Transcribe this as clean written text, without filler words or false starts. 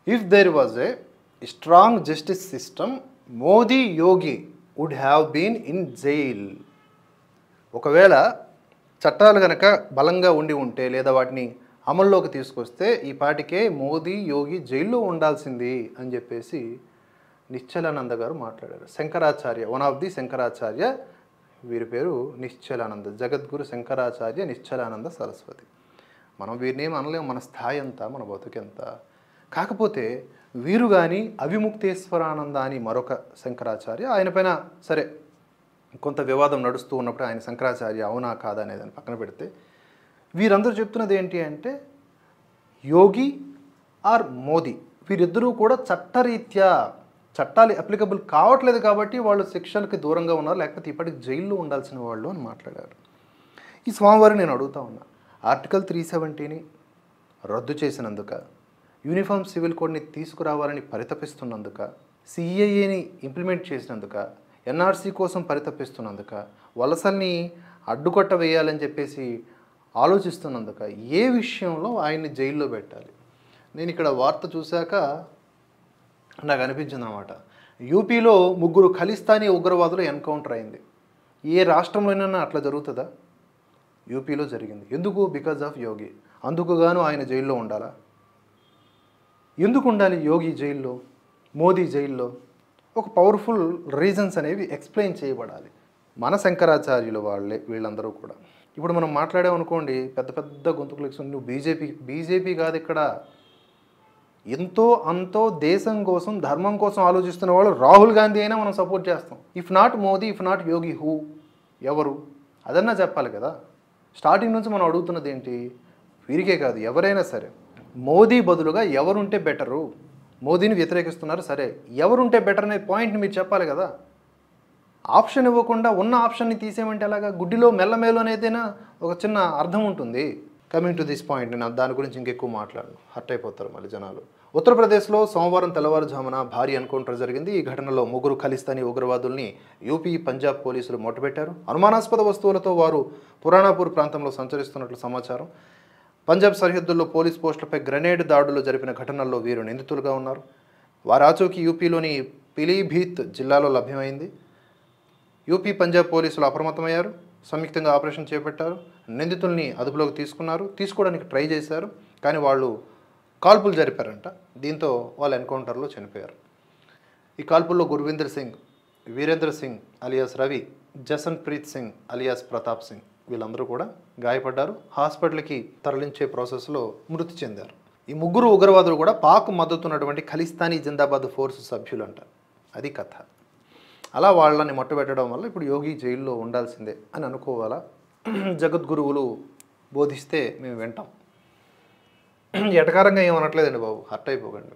If there was a strong justice system, Modi Yogi would have been in jail. ఒకవేళ చట్టాలు కనుక బలంగా ఉండి ఉంటే లేదా వాటిని అమల్లోకి తీసుకొస్తే ఈ పాటికే మోదీ యోగి జైల్లో ఉండాల్సింది అని చెప్పేసి నిశ్చలానంద గారు మాట్లాడారు. Shankaracharya, one of the Shankaracharya, వీరి పేరు నిశ్చలానంద, జగద్గురు శంకరాచార్య నిశ్చలానంద సరస్వతి. మనం వీరిని ఏం అనలేము, మన స్థాయి ఎంత, మన బతుకెంత. కాకపోతే వీరు కానీ అవిముక్తేశ్వరానంద అని మరొక శంకరాచార్య, ఆయన పైన సరే కొంత వివాదం నడుస్తూ ఉన్నప్పుడు ఆయన శంకరాచార్య అవునా కాదా అనేదాన్ని పక్కన పెడితే, వీరందరూ చెప్తున్నది ఏంటి అంటే యోగి ఆర్ మోదీ వీరిద్దరూ కూడా చట్టరీత్యా చట్టాలు అప్లికబుల్ కావట్లేదు కాబట్టి వాళ్ళు శిక్షలకు దూరంగా ఉన్నారు, లేకపోతే ఇప్పటికి జైల్లో ఉండాల్సిన వాళ్ళు అని మాట్లాడారు. ఈ స్వామివారు నేను అడుగుతా ఉన్నా, ఆర్టికల్ 370ని రద్దు చేసినందుక, యూనిఫామ్ సివిల్ కోడ్ని తీసుకురావాలని పరితపిస్తున్నందుక, సిఏఏని ఇంప్లిమెంట్ చేసినందుక, ఎన్ఆర్సీ కోసం పరితపిస్తున్నందుక, వలసల్ని అడ్డుకొట్ట వేయాలని చెప్పేసి ఆలోచిస్తున్నందుక ఏ విషయంలో ఆయన్ని జైల్లో పెట్టాలి? నేను ఇక్కడ వార్త చూశాక నాకు అనిపించింది అనమాట. యూపీలో 3 ఖలిస్తానీ ఉగ్రవాదులు ఎన్కౌంటర్ అయింది. ఏ రాష్ట్రంలోనైనా అట్లా జరుగుతుందా? యూపీలో జరిగింది. ఎందుకు? బికాజ్ ఆఫ్ యోగి. అందుకు గాను ఆయన జైల్లో ఉండాలా? ఎందుకు ఉండాలి యోగి జైల్లో, మోదీ జైల్లో? ఒక పవర్ఫుల్ రీజన్స్ అనేవి ఎక్స్ప్లెయిన్ చేయబడాలి. మన శంకరాచార్యులు వాళ్ళే వీళ్ళందరూ కూడా. ఇప్పుడు మనం మాట్లాడామనుకోండి, పెద్ద పెద్ద గొంతుకులు నువ్వు బీజేపీ కాదు ఇక్కడ, ఎంతో అంతో దేశం కోసం ధర్మం కోసం ఆలోచిస్తున్న వాళ్ళు రాహుల్ గాంధీ అయినా మనం సపోర్ట్ చేస్తాం. If not Modi, if not Yogi, who? ఎవరు? అదన్నా చెప్పాలి కదా. స్టార్టింగ్ నుంచి మనం అడుగుతున్నది ఏంటి? వీరికే కాదు, ఎవరైనా సరే మోదీ బదులుగా ఎవరుంటే బెటరు? మోదీని వ్యతిరేకిస్తున్నారు సరే, ఎవరుంటే బెటర్ అనే పాయింట్ని మీరు చెప్పాలి కదా. ఆప్షన్ ఇవ్వకుండా ఉన్న ఆప్షన్ని తీసేయమంటే ఎలాగా? గుడ్డిలో మెల్లమేలు అనేదైనా ఒక చిన్న అర్థం ఉంటుంది. కమింగ్ టు దిస్ పాయింట్, నేను దాని గురించి ఇంకెక్కువ మాట్లాడను, హర్ట్ అయిపోతారు మళ్ళీ జనాలు. ఉత్తరప్రదేశ్లో సోమవారం తెల్లవారుజామున భారీ ఎన్కౌంటర్ జరిగింది. ఈ ఘటనలో 3 ఖలిస్తానీ ఉగ్రవాదుల్ని యూపీ, పంజాబ్ పోలీసులు మొట్టబెట్టారు. అనుమానాస్పద వస్తువులతో వారు పురాణాపూర్ ప్రాంతంలో సంచరిస్తున్నట్లు సమాచారం. పంజాబ్ సరిహద్దుల్లో పోలీస్ పోస్టులపై గ్రెనేడ్ దాడులు జరిపిన ఘటనల్లో వీరు నిందితులుగా ఉన్నారు. వారి ఆచూకీ యూపీలోని పిలీభీత్ జిల్లాలో లభ్యమైంది. యూపీ, పంజాబ్ పోలీసులు అప్రమత్తమయ్యారు, సంయుక్తంగా ఆపరేషన్ చేపట్టారు. నిందితుల్ని అదుపులోకి తీసుకోవడానికి ట్రై చేశారు, కానీ వాళ్ళు కాల్పులు జరిపారంట. దీంతో వాళ్ళు ఎన్కౌంటర్లో చనిపోయారు. ఈ కాల్పుల్లో Gurvinder Singh, Virendra Singh alias Ravi, Jaspreet Singh alias Pratap Singh వీళ్ళందరూ కూడా గాయపడ్డారు. హాస్పిటల్కి తరలించే ప్రాసెస్లో మృతి చెందారు. ఈ 3 ఉగ్రవాదులు కూడా పాక్ మద్దతున్నటువంటి ఖలిస్తానీ జిందాబాద్ ఫోర్స్ సభ్యులంట. అది కథ. అలా వాళ్ళని మొట్టబెట్టడం వల్ల ఇప్పుడు యోగి జైల్లో ఉండాల్సిందే అని అనుకోవాలా? జగద్గురువులు బోధిస్తే మేము వింటాం. ఎటకారంగా ఏమనట్లేదండి బాబు, హర్ట్ అయిపోకండి.